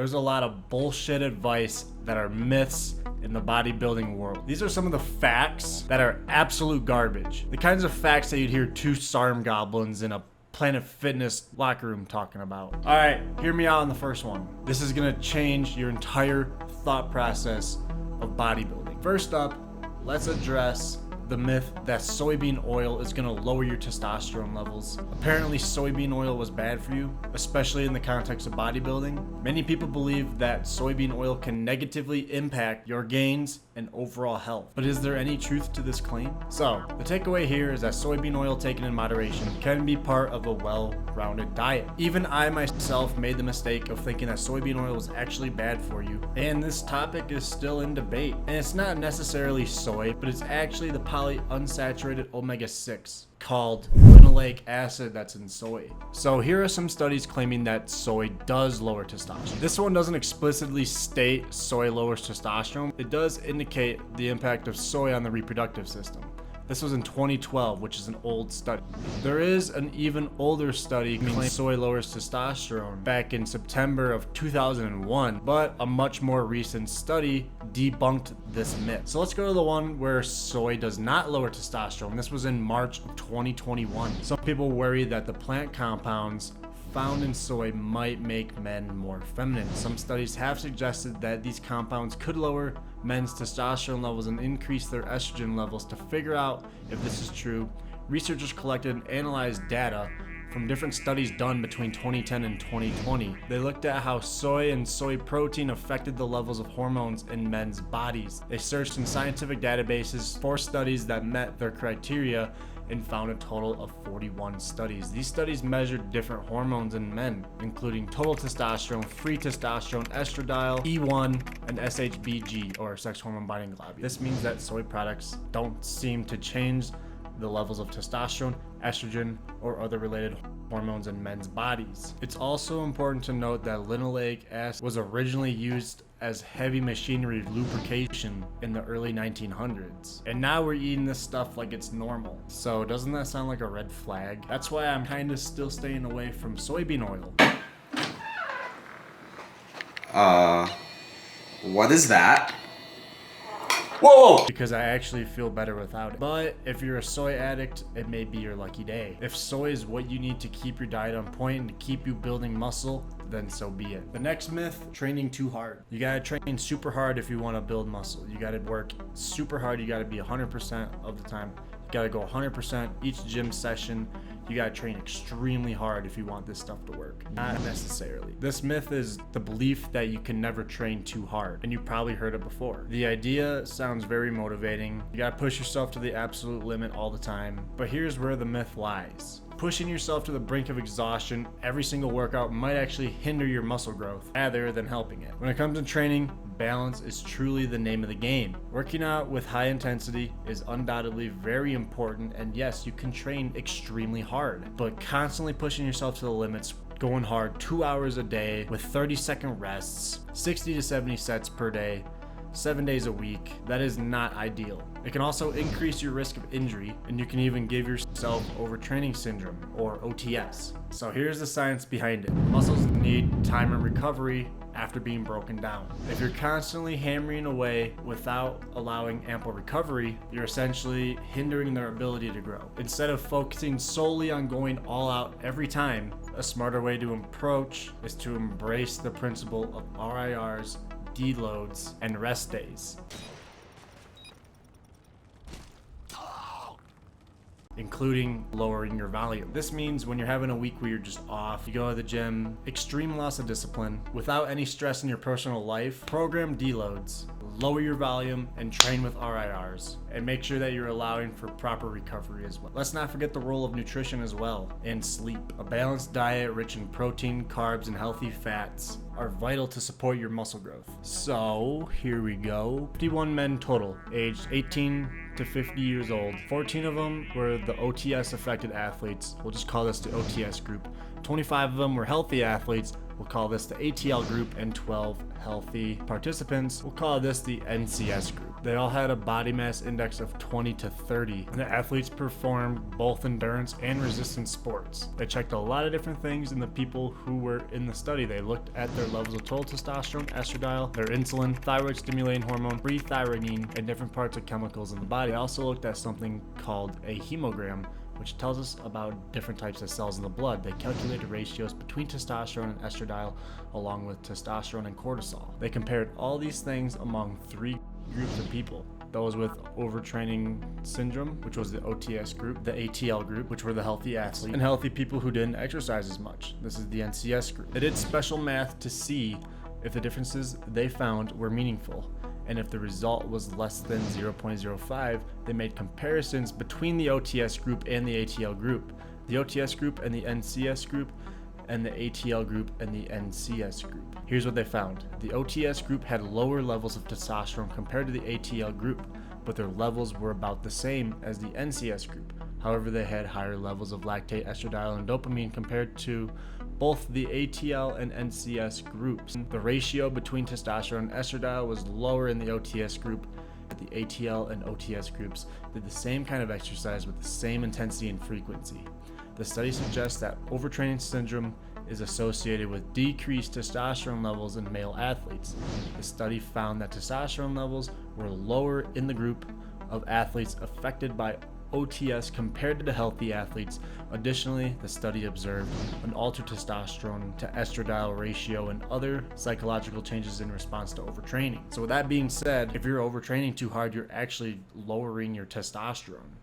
There's a lot of bullshit advice that are myths in the bodybuilding world. These are some of the facts that are absolute garbage. The kinds of facts that you'd hear two SARM goblins in a Planet Fitness locker room talking about. All right, hear me out on the first one. This is gonna change your entire thought process of bodybuilding. First up, let's address the myth that soybean oil is gonna lower your testosterone levels. Apparently soybean oil was bad for you, especially in the context of bodybuilding. Many people believe that soybean oil can negatively impact your gains and overall health. But is there any truth to this claim? So, the takeaway here is that soybean oil taken in moderation can be part of a well-rounded diet. Even I myself made the mistake of thinking that soybean oil was actually bad for you. And this topic is still in debate. And it's not necessarily soy, but it's actually the polyunsaturated omega-6 called linoleic acid that's in soy. So here are some studies claiming that soy does lower testosterone. This one doesn't explicitly state soy lowers testosterone. It does indicate the impact of soy on the reproductive system. This was in 2012, which is an old study. There is an even older study claiming soy lowers testosterone back in September of 2001, but a much more recent study debunked this myth. So let's go to the one where soy does not lower testosterone. This was in March of 2021. Some people worry that the plant compounds found in soy might make men more feminine. Some studies have suggested that these compounds could lower men's testosterone levels and increase their estrogen levels. To figure out if this is true, researchers collected and analyzed data from different studies done between 2010 and 2020. They looked at how soy and soy protein affected the levels of hormones in men's bodies. They searched in scientific databases for studies that met their criteria and found a total of 41 studies. These studies measured different hormones in men, including total testosterone, free testosterone, estradiol, E1, and SHBG, or sex hormone binding globulin. This means that soy products don't seem to change the levels of testosterone, estrogen, or other related hormones in men's bodies. It's also important to note that linoleic acid was originally used as heavy machinery lubrication in the early 1900s. And now we're eating this stuff like it's normal. So doesn't that sound like a red flag? That's why I'm kind of still staying away from soybean oil. What is that? Whoa! Because I actually feel better without it. But if you're a soy addict, it may be your lucky day. If soy is what you need to keep your diet on point and to keep you building muscle, then so be it. The next myth, training too hard. You gotta train super hard if you wanna build muscle. You gotta work super hard. You gotta be 100% of the time. You gotta go 100% each gym session. You gotta train extremely hard if you want this stuff to work. Not necessarily. This myth is the belief that you can never train too hard, and you probably heard it before. The idea sounds very motivating. You gotta push yourself to the absolute limit all the time, but here's where the myth lies. Pushing yourself to the brink of exhaustion every single workout might actually hinder your muscle growth rather than helping it. When it comes to training, balance is truly the name of the game. Working out with high intensity is undoubtedly very important, and yes, you can train extremely hard, but constantly pushing yourself to the limits, going hard 2 hours a day with 30-second rests, 60 to 70 sets per day, 7 days a week, that is not ideal. It can also increase your risk of injury, and you can even give yourself overtraining syndrome, or OTS. So here's the science behind it. Muscles need time and recovery after being broken down. If you're constantly hammering away without allowing ample recovery, you're essentially hindering their ability to grow. Instead of focusing solely on going all out every time, a smarter way to approach is to embrace the principle of RIRs, deloads, and rest days, including lowering your volume. This means when you're having a week where you're just off, you go to the gym, extreme loss of discipline, without any stress in your personal life, program deloads, lower your volume, and train with RIRs, and make sure that you're allowing for proper recovery as well. Let's not forget the role of nutrition as well, and sleep. A balanced diet rich in protein, carbs, and healthy fats are vital to support your muscle growth. So here we go. 51 men total, aged 18 to 50 years old. 14 of them were the OTS affected athletes. We'll just call this the OTS group. 25 of them were healthy athletes. we'll call this the ATL group, and 12 healthy participants, we'll call this the NCS group. They all had a body mass index of 20 to 30, and the athletes performed both endurance and resistance sports. They checked a lot of different things in the people who were in the study. They looked at their levels of total testosterone, estradiol, their insulin, thyroid stimulating hormone, free thyroidine, and different parts of chemicals in the body. They also looked at something called a hemogram, which tells us about different types of cells in the blood. They calculated ratios between testosterone and estradiol, along with testosterone and cortisol. They compared all these things among 3 groups of people: those with overtraining syndrome, which was the OTS group, the ATL group, which were the healthy athletes, and healthy people who didn't exercise as much. This is the NCS group. They did special math to see if the differences they found were meaningful, and if the result was less than 0.05, they made comparisons between the OTS group and the ATL group, the OTS group and the NCS group, and the ATL group and the NCS group. Here's what they found. The OTS group had lower levels of testosterone compared to the ATL group, but their levels were about the same as the NCS group. However, they had higher levels of lactate, estradiol, and dopamine compared to both the ATL and NCS groups. The ratio between testosterone and estradiol was lower in the OTS group. The ATL and OTS groups did the same kind of exercise with the same intensity and frequency. The study suggests that overtraining syndrome is associated with decreased testosterone levels in male athletes. The study found that testosterone levels were lower in the group of athletes affected by OTS compared to the healthy athletes. Additionally, the study observed an altered testosterone to estradiol ratio and other psychological changes in response to overtraining. So with that being said, if you're overtraining too hard, you're actually lowering your testosterone.